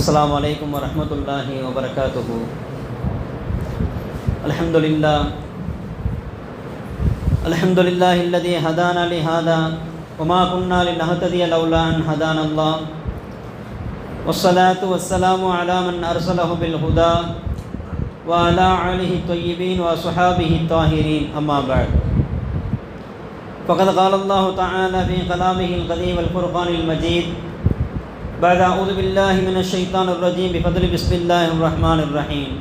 السلام عليكم ورحمة الله وبركاته. الحمد لله الذي هدانا لهذا وما كنا لنهتدي لولا أن هدانا الله، والصلاة والسلام على من أرسله بالهدى وعلى آله الطيبين وصحابه الطاهرين، أما بعد. فقد قال الله تعالى في كلامه القديم والفرقان المجيد بعد أعوذ بالله من الشيطان الرجيم بفضل بسم الله الرحمن الرحيم.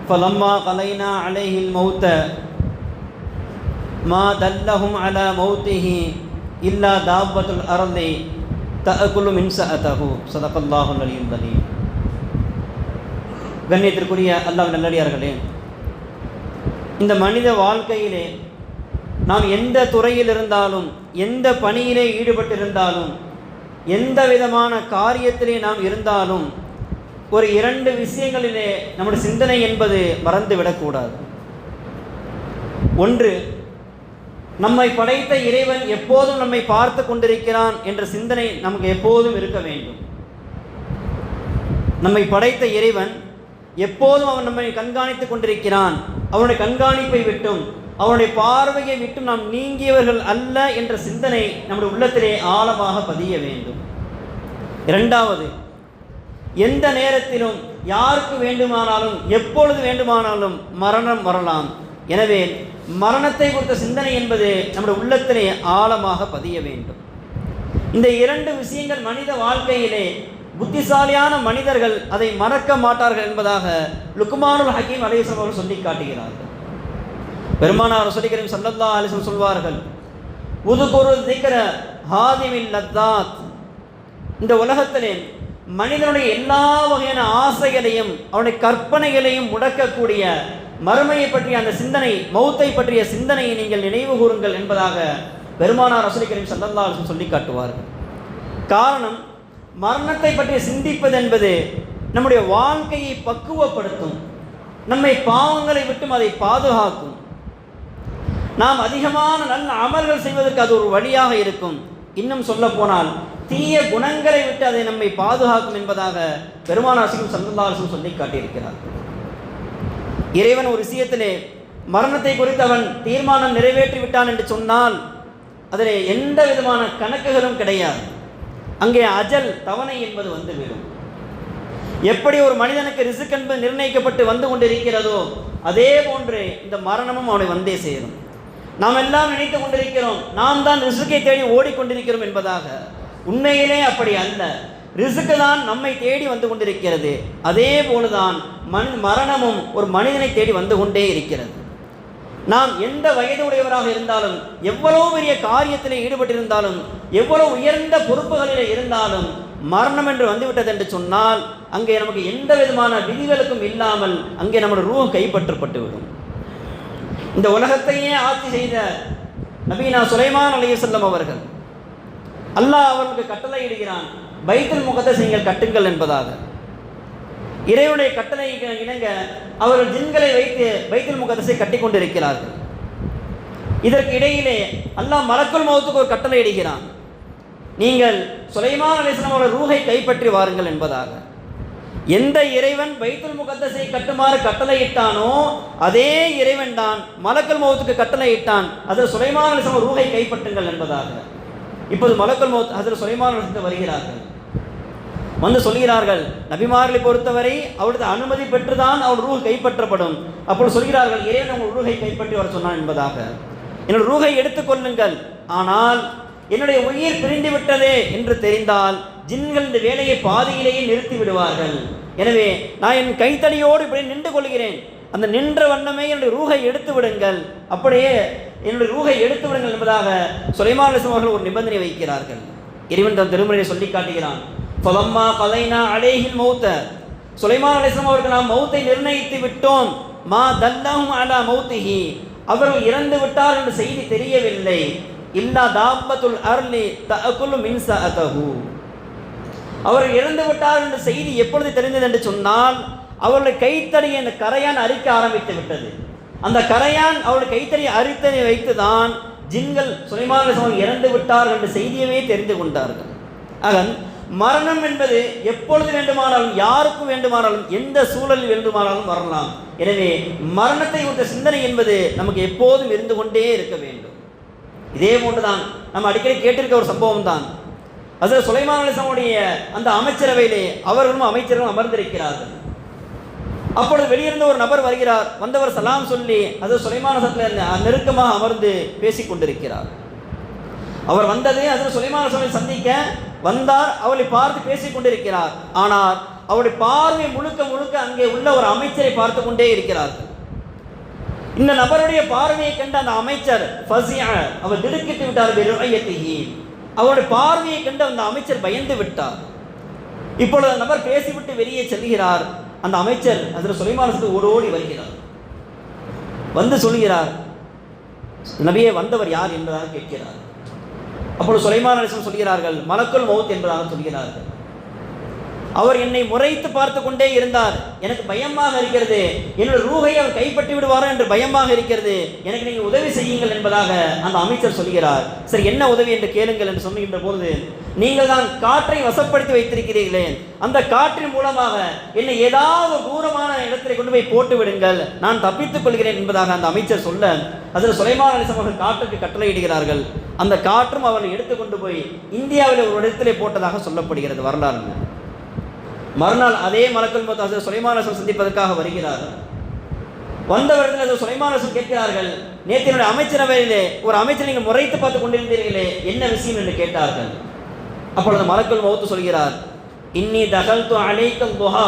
فلما قضينا عليه الموت ما دلهم على موته إلا دابة الأرض تأكل من سأته. صدق الله العلي العظيم. கண்ணியத்திற்குரிய அல்லாஹ்வின் நல்லடியார்களே, இந்த மனித வாழ்க்கையிலே நாம் எந்த துறையில் இருந்தாலும், எந்த பணியிலே ஈடுபட்டிருந்தாலும், எந்த விதமான காரியத்திலே நாம் இருந்தாலும், ஒரு இரண்டு விஷயங்களிலே நம்முடைய சிந்தனை என்பது மறந்துவிடக்கூடாது. ஒன்று, நம்மை படைத்த இறைவன் எப்போதும் நம்மை பார்த்து கொண்டிருக்கிறான் என்ற சிந்தனை நமக்கு எப்போதும் இருக்க வேண்டும். நம்மை படைத்த இறைவன் எப்போதும் அவன் நம்மை கண்காணித்துக் கொண்டிருக்கிறான். அவனுடைய கண்காணிப்பை விட்டும் அவனுடைய பார்வையை விட்டும் நாம் நீங்கியவர்கள் அல்ல என்ற சிந்தனை நம்முடைய உள்ளத்திலே ஆழமாக பதிய வேண்டும். இரண்டாவது, எந்த நேரத்திலும் யாருக்கு வேண்டுமானாலும் எப்பொழுது வேண்டுமானாலும் மரணம் வரலாம். எனவே மரணத்தை குறித்த சிந்தனை என்பது நம்முடைய உள்ளத்திலே ஆழமாக பதிய வேண்டும். இந்த இரண்டு விஷயங்கள் மனித வாழ்க்கையிலே புத்திசாலியான மனிதர்கள் அதை மறக்க மாட்டார்கள் என்பதாக லுக்மானுல் ஹக்கீம் அலைஹிஸ்ஸலாம் அவர்கள் சொல்லி காட்டுகிறார்கள். பெருமானார் ரசூல் கரீம் ஸல்லல்லாஹு அலைஹி வஸல்லம் சொல்வார்கள், உதுகுரு ஸிக்ர ஹாதிமில் லத்தாத். இந்த உலகத்திலே மனிதனுடைய எல்லா வகையான ஆசைகளையும் அவனுடைய கற்பனைகளையும் முடக்கக்கூடிய மறுமையை பற்றிய அந்த சிந்தனை, மௌத்தை பற்றிய சிந்தனையை நீங்கள் நினைவு கூறுங்கள் என்பதாக பெருமானார் ரசூல் கரீம் ஸல்லல்லாஹு அலைஹி வஸல்லம் சொல்லி காட்டுவார்கள். காரணம், மரணத்தை பற்றி சிந்திப்பது என்பது நம்முடைய வாழ்க்கையை பக்குவப்படுத்தும், நம்மை பாவங்களை விட்டும் அதை பாதுகாக்கும், நாம் அதிகமான நல்ல அமல்கள் செய்வதற்கு அது ஒரு வழியாக இருக்கும். இன்னும் சொல்ல போனால் தீய குணங்களை விட்டு அதை நம்மை பாதுகாக்கும் என்பதாக பெருமானார் ஸல்லல்லாஹு அலைஹி வஸல்லம் சொல்லி காட்டியிருக்கிறார். இறைவன் ஒரு விஷயத்திலே மரணத்தை குறித்து அவன் தீர்மானம் நிறைவேற்றி விட்டான் என்று சொன்னால் அதில் எந்த விதமான கணக்குகளும் கிடையாது. அங்கே அஜல், தவணை என்பது வந்துவிடும். எப்படி ஒரு மனிதனுக்கு ரிஸ்க் என்பது நிர்ணயிக்கப்பட்டு வந்து கொண்டிருக்கிறதோ அதே போன்று இந்த மரணமும் அவனை வந்தே சேரும். நாம் எல்லாம் நினைத்து கொண்டிருக்கிறோம் நாம் தான் ரிஸ்கை தேடி ஓடிக்கொண்டிருக்கிறோம் என்பதாக. உண்மையிலே அப்படி அல்ல. ரிஸ்க் தான் நம்மை தேடி வந்து கொண்டிருக்கிறது. அதே போலுதான் மரணமும் ஒரு மனிதனை தேடி வந்து கொண்டே இருக்கிறது. நாம் எந்த வயது உடையவராக இருந்தாலும், எவ்வளவு பெரிய காரியத்தில் ஈடுபட்டிருந்தாலும், எவ்வளவு உயர்ந்த பொறுப்புகளில் இருந்தாலும் மரணம் என்று வந்துவிட்டது என்று சொன்னால் அங்கே நமக்கு எந்த விதமான விதிகளுக்கும் இல்லாமல் அங்கே நம்முடைய ரூஹ் கைப்பற்றப்பட்டுவிடும். இந்த உலகத்தையே ஆட்சி செய்த நபீனா சுலைமான் அலைஹிஸ்ஸலாம் அவர்கள், அல்லாஹ் அவர்களுக்கு கட்டளை இடுகிறான், பைத்துல் முகத்தஸ் நீங்கள் கட்டுங்கள் என்பதாக. இறைவனுடைய கட்டளை இணங்க அவர்கள் ஜின்களை வைத்து பைத்துல் முகத்தஸை கட்டி கொண்டிருக்கிறார்கள். இதற்கு இடையிலே அல்லாஹ் மலக்குல் மௌத்துக்கு ஒரு கட்டளை இடுகிறான், நீங்கள் சுலைமான் அலைஹிஸ்ஸலாம் அவர்கள் ரூஹை கைப்பற்றி வாருங்கள் என்பதாக. எந்த இறைவன் பைத்துல் முகத்தஸை கட்டுமாறு கட்டளையிட்டானோ அதே இறைவன் தான் மலக்குல் மௌத்துக்கு கட்டளையிட்டான், அதில் சுலைமான் அலைஹிஸ்ஸலாம் ரூஹை கைப்பற்றுங்கள் என்பதாக. இப்போது மலக்குல் மௌத் ஹஜ்ரத் சுலைமான் அலைஹிஸ்ஸலாம் வருகிறார்கள். வந்து சொல்கிறார்கள், நபிமார்களை பொறுத்தவரை அவரது அனுமதி பெற்றுதான் அவர் ரூஹ் கைப்பற்றப்படும். அப்பொழுது சொல்கிறார்கள், இறைவன் உங்கள் ரூஹை கைப்பற்றி வர சொன்னான் என்பதாக. என்னுடைய ரூஹை எடுத்துக்கொள்ளுங்கள், ஆனால் என்னுடைய உயிர் பிரிந்து விட்டதே என்று தெரிந்தால் ஜின்கள் இந்த வேலையை பாதியிலேயே நிறுத்தி விடுவார்கள். எனவே நான் என் கைத்தடியோடு இப்படி நின்று கொள்கிறேன், அந்த நின்ற வண்ணமே என்னுடைய ரூஹை எடுத்து விடுங்கள், அப்படியே என்னுடைய ரூஹை எடுத்து விடுங்கள் என்பதாக சுலைமான் அலைஹிஸ்ஸலாம் அவர்கள் ஒரு நிபந்தனை வைக்கிறார்கள். இறைவன் தன் திருமறையை சொல்லி காட்டுகிறான், ஃபலம்மா கலைனா அலைஹில் மௌத்த. சுலைமான் அலைஹிஸ்ஸலாம் அவர்கள் நாம் மௌத்தை நிர்ணயித்து விட்டோம், மா தல்லஹும் அலா மௌத்திஹி, அவர்கள் இறந்து விட்டார் என்ற செய்தி தெரியவில்லை, இல்லா தாப்பத்துல் அர்லி தஅகுலு மின் சஅதஹு. அவர்கள் இறந்து விட்டார் என்ற செய்தி எப்பொழுது தெரிந்தது என்று சொன்னால் அவர்களுடைய கைத்தடியை அந்த கரையான் அரிக்க ஆரம்பித்து விட்டது. அந்த கரையான் அவருடைய கைத்தடியை அரித்ததை வைத்துதான் ஜின்கள் சுலைமான் அலைஹிஸ்ஸலாம் இறந்து விட்டார் என்ற செய்தியவே தெரிந்து கொண்டார்கள். ஆக மரணம் என்பது எப்பொழுது வேண்டுமானாலும், யாருக்கும் வேண்டுமானாலும், எந்த சூழலில் வேண்டுமானாலும் வரலாம். எனவே மரணத்தை குறித்த சிந்தனை என்பது நமக்கு எப்போதும் இருந்து கொண்டே இருக்க வேண்டும். இதே போன்றுதான் நம்ம அடிக்கடி கேட்டிருக்க ஒரு சம்பவம் தான். ஹஜ்ரத் சுலைமான் அலைஹிஸ்ஸலாமுடைய அந்த அமைச்சரவையிலே அவர்களும் அமைச்சர்களும் அமர்ந்திருக்கிறார்கள். அப்பொழுது வெளியிருந்த ஒரு நபர் வருகிறார். வந்தவர் சலாம் சொல்லி ஹஜ்ரத் சுலைமான் அலைஹிஸ்ஸலாம் நெருக்கமாக அமர்ந்து பேசிக் கொண்டிருக்கிறார். அவர் வந்ததே ஹஜ்ரத் சுலைமான் அலைஹிஸ்ஸலாமை சந்திக்க வந்தார். அவளை பார்த்து பேசிக் கொண்டிருக்கிறார். ஆனால் அவருடைய பார்வை முழுக்க முழுக்க அங்கே உள்ள ஒரு அமைச்சரை பார்த்து கொண்டே இருக்கிறார்கள். இந்த நபருடைய பார்வையை கண்ட அந்த அமைச்சர் அவர் திடுக்கிட்டு விட்டார். அவருடைய பார்வையை கண்டு அந்த அமைச்சர் பயந்து விட்டார். இப்பொழுது அந்த நபர் பேசிவிட்டு வெளியே செல்கிறார். அந்த அமைச்சர் ஹஜ்ரத் சுலைமான் ஓடோடி வருகிறார். வந்து சொல்கிறார், நபியே வந்தவர் யார் என்பதாக கேட்கிறார். அப்பொழுது சுலைமான் அலைஹிஸ்ஸலாம் சொல்கிறார்கள், மலக்குல் மௌத் என்பதாக சொல்கிறார்கள். அவர் என்னை முறைத்து பார்த்து கொண்டே இருந்தார். எனக்கு பயமாக இருக்கிறது, என்னுடைய ரூஹை அவர் கைப்பற்றி விடுவாரோ என்று பயமாக இருக்கிறது, எனக்கு நீங்கள் உதவி செய்யுங்கள் என்பதாக அந்த அமைச்சர் சொல்கிறார். சரி, என்ன உதவி என்று கேளுங்கள் என்று சொல்லுகின்ற பொழுது, நீங்கள் தான் காற்றை வசப்படுத்தி வைத்திருக்கிறீர்களே, அந்த காற்றின் மூலமாக என்னை ஏதாவது தூரமான இடத்திலே கொண்டு போய் போட்டு விடுங்கள், நான் தப்பித்துக் கொள்கிறேன் என்பதாக அந்த அமைச்சர் சொல்ல, அதில் சுலைமான் அலைஹிஸ்ஸலாம் அவர்கள் காற்றுக்கு கட்டளையிடுகிறார்கள். அந்த காற்றும் அவர்கள் எடுத்துக்கொண்டு போய் இந்தியாவில் ஒரு இடத்திலே போட்டதாக சொல்லப்படுகிறது வரலாறு. மறுநாள் அதே மலக்குல் மௌத் ஹஜ்ரத் சுலைமான் அலைஹிஸ்ஸலாம் சந்திப்பதற்காக வருகிறார். வந்தவர்கள் சுலைமான் அலைஹிஸ்ஸலாம் கேட்கிறார்கள், நேற்றினுடைய அமைச்சரவையிலே ஒரு அமைச்சர் நீங்கள் முறைத்து பார்த்து கொண்டிருந்தீர்களே, என்ன விஷயம் என்று கேட்டார்கள். அப்பொழுது மலக்குல் மௌத் சொல்கிறார், இன்னி தகல்து அலைக்கும் லுஹா,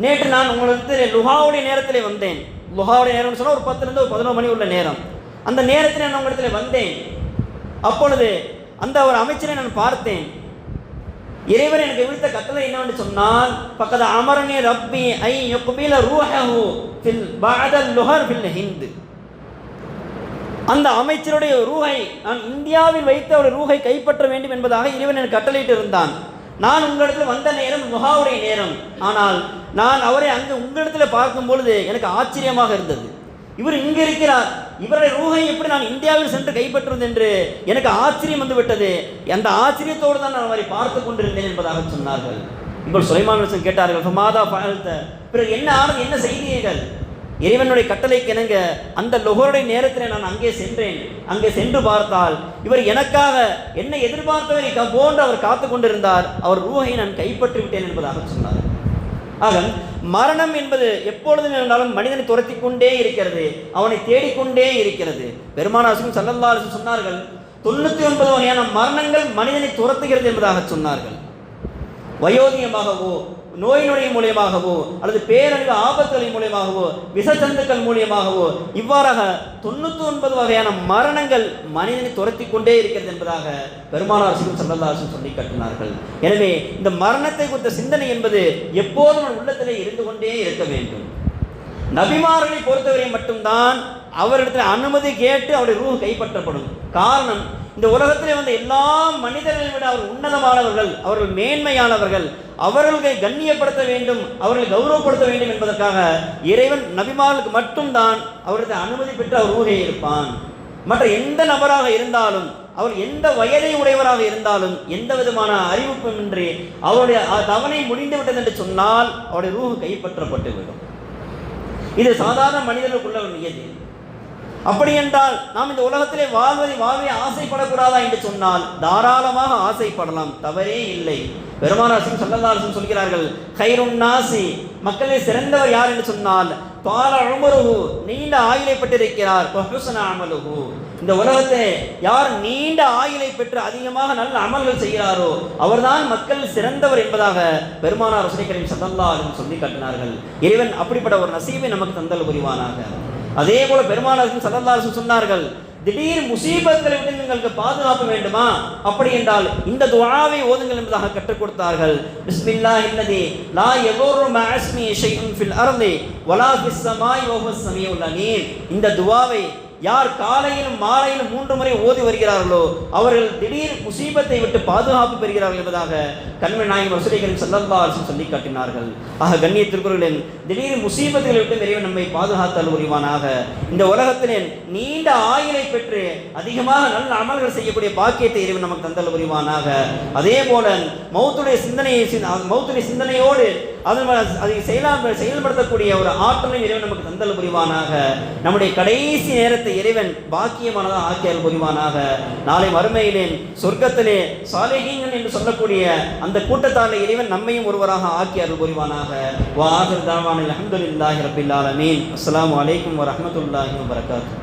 நேற்று நான் உங்களுக்கு லுஹாவுடைய நேரத்திலே வந்தேன். லுஹாவுடைய நேரம்னு சொன்னால் ஒரு 10லிருந்து ஒரு 11 மணி உள்ள நேரம். அந்த நேரத்தில் நான் உங்களிடத்தில் வந்தேன். அப்பொழுது அந்த ஒரு அமைச்சரை நான் பார்த்தேன். இறைவன் எனக்கு விடுத்த கட்டளை என்னவென்று சொன்னால், பக்கத அமரனி ரப்பி ஐ யுக்பில ரூஹஹு ஃபில் பஅதல் லுஹர் ஃபில் ஹிந்த், அந்த அமைச்சருடைய ரூஹை நான் இந்தியாவில் வைத்து அவருடைய ரூஹை கைப்பற்ற வேண்டும் என்பதாக இறைவன் எனக்கு கட்டளையிட்டு இருந்தான். நான் உங்களிடத்தில் வந்த நேரம் லுஹாவுடைய நேரம். ஆனால் நான் அவரை அங்கு உங்களிடத்தில் பார்க்கும் பொழுது எனக்கு ஆச்சரியமாக இருந்தது. இவர் இங்கே இருக்கிறார், இவருடைய ரூஹை எப்படி நான் இந்தியாவில் சென்று கைப்பற்றுவது என்று எனக்கு ஆச்சரியம் வந்து விட்டது. அந்த ஆச்சரியத்தோடு தான் நான் அவரை பார்த்து கொண்டிருந்தேன் என்பதாக சொன்னார்கள். இப்போ சுலைமான் அலைஹிஸ்ஸலாம் கேட்டார்கள், ஃபமாதா ஃபஅல்த, பிறகு என்ன ஆனது, என்ன செய்தீர்கள்? இறைவனுடைய கட்டளைக்கு இணங்க அந்த லுஹருடைய நேரத்தில் நான் அங்கே சென்றேன். அங்கே சென்று பார்த்தால் இவர் எனக்காக என்ன எதிர்பார்த்தவரை போன்று அவர் காத்து கொண்டிருந்தார். அவர் ரூஹை நான் கைப்பற்றி விட்டேன் என்பதாக சொன்னார். ஆக மரணம் என்பது எப்பொழுதும் இருந்தாலும் மனிதனை துரத்தி கொண்டே இருக்கிறது, அவனை தேடிக்கொண்டே இருக்கிறது. பெருமானார் ஸல்லல்லாஹு அலைஹி வஸல்லம் சொன்னார்கள், 99 வகையான மரணங்கள் மனிதனை துரத்துகிறது என்பதாக சொன்னார்கள். வயோதிகமாகவோ, நோயினுடைய மூலியமாகவோ, அல்லது பேரழிவு ஆபத்துகளின் மூலியமாகவோ, விஷச்சந்துக்கள் மூலியமாகவோ, இவ்வாறாக 99 வகையான மரணங்கள் மனிதனை துரத்தி கொண்டே இருக்கிறது என்பதாக பெருமானார் ஸல்லல்லாஹு அலைஹி வஸல்லம் சொல்லி காட்டினார்கள். எனவே இந்த மரணத்தை குறித்த சிந்தனை என்பது எப்போதும் உள்ளத்திலே இருந்து கொண்டே இருக்க வேண்டும். நபிமார்களை பொறுத்தவரை மட்டும்தான் அவரிடத்தில் அனுமதி கேட்டு அவருடைய ரூஹ் கைப்பற்றப்படும். காரணம், இந்த உலகத்திலே வந்த எல்லா மனிதர்களை விட அவர் உன்னதமானவர்கள், அவர்கள் மேன்மையானவர்கள், அவர்களை கண்ணியப்படுத்த வேண்டும், அவர்களை கௌரவப்படுத்த வேண்டும் என்பதற்காக இறைவன் நபிமார்களுக்கு மட்டும்தான் அவரது அனுமதி பெற்று அவர் ரூஹை இருப்பான். மற்ற எந்த நபராக இருந்தாலும், அவர் எந்த வயதை உடையவராக இருந்தாலும், எந்த விதமான அறிவிப்புமின்றி அவருடைய தவணை முடிந்துவிட்டது என்று சொன்னால் அவருடைய ரூஹ் கைப்பற்றப்பட்டு விடும். இது சாதாரண மனிதர்களுக்குள்ள ஒரு நியதி. அப்படி என்றால் நாம் இந்த உலகத்திலே வாழ்வை ஆசைப்படக்கூடாதா என்று சொன்னால் தாராளமாக ஆசைப்படலாம், தவறே இல்லை. பெருமானார் ஸல்லல்லாஹு அலைஹி வஸல்லம் சொல்கிறார்கள், கைருன் நாசி, மக்களில் சிறந்தவர் யார் என்று சொன்னால் தால உமருஹு, நீண்ட ஆயுளை பெற்றிருக்கிறார், வஹுஸ்ன அமலுஹு, இந்த உலகத்தை யார் நீண்ட ஆயுளை பெற்று அதிகமாக நல்ல அமல்கள் செய்கிறாரோ அவர்தான் மக்கள் சிறந்தவர் என்பதாக பெருமானார் ரசூல் கரீம் ஸல்லல்லாஹு அலைஹி வஸல்லம் சொல்லி காட்டினார்கள். இறைவன் அப்படிப்பட்ட ஒரு நசீபை நமக்கு தந்தல் புரிவானாக. அதே போல பெருமானார் ஸல்லல்லாஹு அலைஹி வஸல்லம் சொன்னார்கள், திடீர் முசீபத்களை விட்டு உங்களுக்கு பாதுகாப்பு வேண்டுமா, அப்படி என்றால் இந்த துஆவை ஓதுங்கள் என்பதாக கற்றுக் கொடுத்தார்கள். பிஸ்மில்லாஹில்லதி லா யதுர்ரு மஅஸ்மி ஷைஉன் ஃபில் அர்தி வலா ஃபிஸ் ஸமாஇ வஹுவஸ் ஸமீஉல் அலீம். இந்த துஆவை யார் காலையிலும் மாலையிலும் 3 முறை ஓதி வருகிறார்களோ அவர்கள் திடீர் முசீபத்தை விட்டு பாதுகாப்பு பெறுகிறார்கள் என்பதாக கண்மணி நாயகம் ரசூலுல்லாஹி ஸல்லல்லாஹு அலைஹி வஸல்லம் சொல்லி காட்டினார்கள். ஆக கண்ணியத்திற்குரியவர்களே, திடீர் முசீபத்துகளை விட்டு இறைவன் நம்மை பாதுகாத்தல் புரிவானாக. இந்த உலகத்திலே நீண்ட ஆயுளை பெற்று அதிகமாக நல்ல அமல்கள் செய்யக்கூடிய பாக்கியத்தை இறைவன் நமக்கு தந்தல் புரிவானாக. அதே போல மௌத்துடைய சிந்தனையோடு அதை செயல்படுத்தக்கூடிய ஒரு ஆற்றலை இறைவன் நமக்கு தந்தல் புரிவானாக. நம்முடைய கடைசி நேரத்தை இறைவன் பாக்கியமானதாக ஆக்கியல் புரிவானாக. நாளை மறுமையிலே சொர்க்கத்திலே சாலிஹீன்கள் என்று சொல்லக்கூடிய அந்த கூட்டத்தாரில் இறைவன் நம்மையும் ஒருவராக ஆக்கி அருள் புரிவானாக. வ ஆகிரு தஅவானா அல்ஹம்துலில்லாஹி ரப்பில் ஆலமீன். அஸ்ஸலாமு அலைக்கும் வ ரஹ்மத்துல்லாஹி வ பரகாத்துஹு.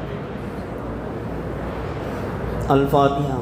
அல் ஃபாத்திஹா.